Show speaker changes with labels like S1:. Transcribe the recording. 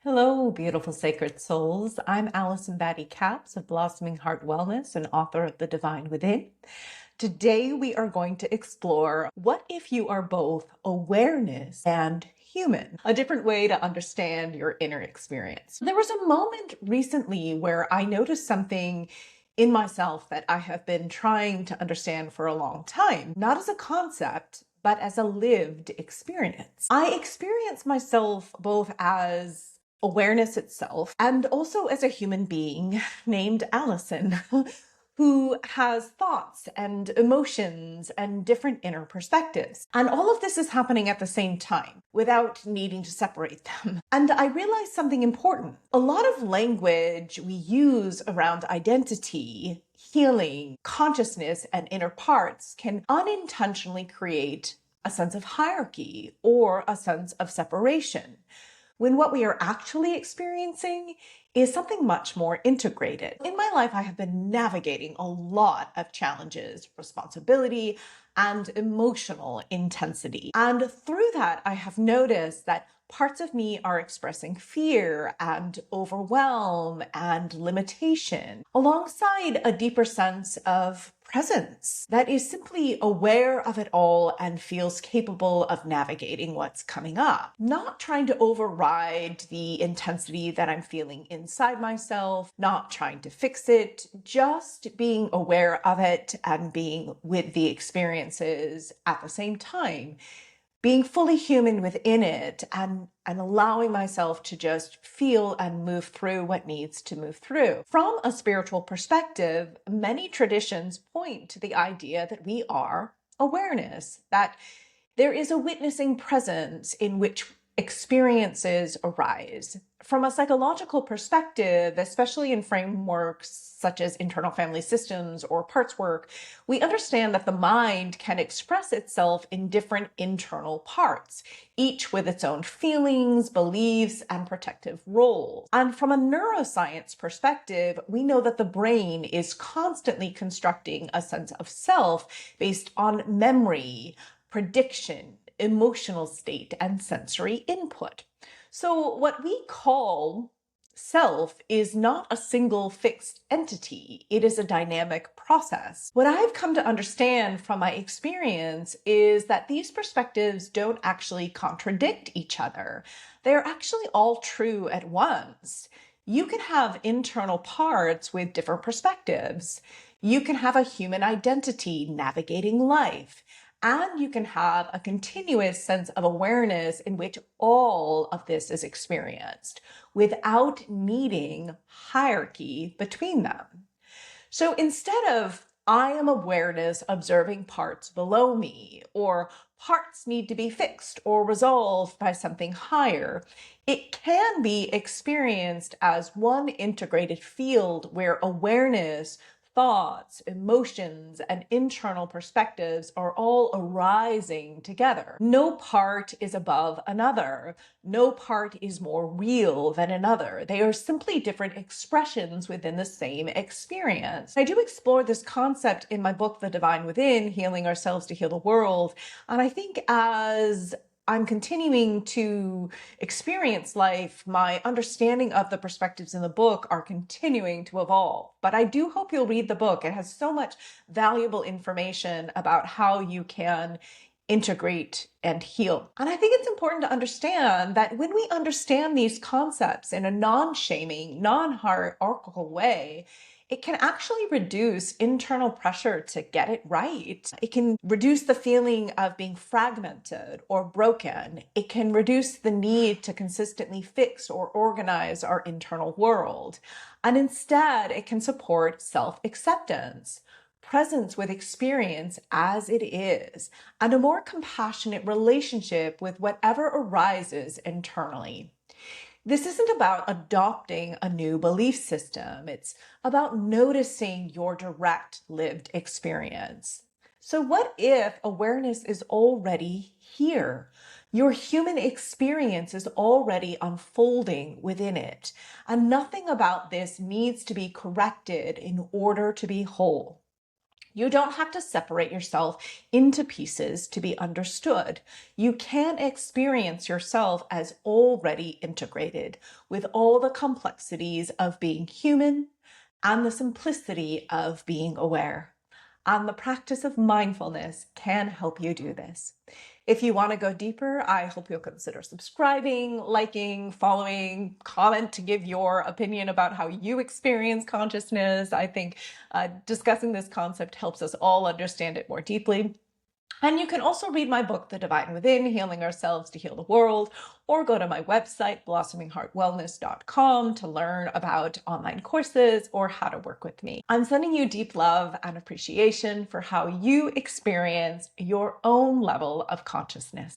S1: Hello, beautiful sacred souls. I'm Allison Batty Capps of Blossoming Heart Wellness and author of The Divine Within. Today we are going to explore what if you are both awareness and human, a different way to understand your inner experience. There was a moment recently where I noticed something in myself that I have been trying to understand for a long time, not as a concept, but as a lived experience. I experience myself both as awareness itself and also as a human being named Allison, who has thoughts and emotions and different inner perspectives. And all of this is happening at the same time without needing to separate them. And I realized something important. A lot of language we use around identity, healing, consciousness, and inner parts can unintentionally create a sense of hierarchy or a sense of separation, when what we are actually experiencing is something much more integrated. In my life, I have been navigating a lot of challenges, responsibility, and emotional intensity. And through that, I have noticed that parts of me are expressing fear and overwhelm and limitation, alongside a deeper sense of presence that is simply aware of it all and feels capable of navigating what's coming up. Not trying to override the intensity that I'm feeling inside myself, not trying to fix it, just being aware of it and being with the experiences at the same time, being fully human within it and allowing myself to just feel and move through what needs to move through. From a spiritual perspective, many traditions point to the idea that we are awareness, that there is a witnessing presence in which experiences arise. From a psychological perspective, especially in frameworks such as internal family systems or parts work, we understand that the mind can express itself in different internal parts, each with its own feelings, beliefs, and protective roles. And from a neuroscience perspective, we know that the brain is constantly constructing a sense of self based on memory, prediction, emotional state, and sensory input. So what we call self is not a single fixed entity. It is a dynamic process. What I've come to understand from my experience is that these perspectives don't actually contradict each other. They're actually all true at once. You can have internal parts with different perspectives. You can have a human identity navigating life. And you can have a continuous sense of awareness in which all of this is experienced without needing hierarchy between them. So instead of I am awareness observing parts below me, or parts need to be fixed or resolved by something higher, it can be experienced as one integrated field where awareness, thoughts, emotions, and internal perspectives are all arising together. No part is above another. No part is more real than another. They are simply different expressions within the same experience. I do explore this concept in my book, The Divine Within, Healing Ourselves to Heal the World. And I think as I'm continuing to experience life, my understanding of the perspectives in the book are continuing to evolve. But I do hope you'll read the book. It has so much valuable information about how you can integrate and heal. And I think it's important to understand that when we understand these concepts in a non-shaming, non-hierarchical way, it can actually reduce internal pressure to get it right. It can reduce the feeling of being fragmented or broken. It can reduce the need to consistently fix or organize our internal world. And instead, it can support self-acceptance, presence with experience as it is, and a more compassionate relationship with whatever arises internally. This isn't about adopting a new belief system. It's about noticing your direct lived experience. So what if awareness is already here? Your human experience is already unfolding within it, and nothing about this needs to be corrected in order to be whole. You don't have to separate yourself into pieces to be understood. You can experience yourself as already integrated with all the complexities of being human and the simplicity of being aware. And the practice of mindfulness can help you do this. If you want to go deeper, I hope you'll consider subscribing, liking, following, comment to give your opinion about how you experience consciousness. I think discussing this concept helps us all understand it more deeply. And you can also read my book, The Divine Within, Healing Ourselves to Heal the World, or go to my website, blossomingheartwellness.com, to learn about online courses or how to work with me. I'm sending you deep love and appreciation for how you experience your own level of consciousness.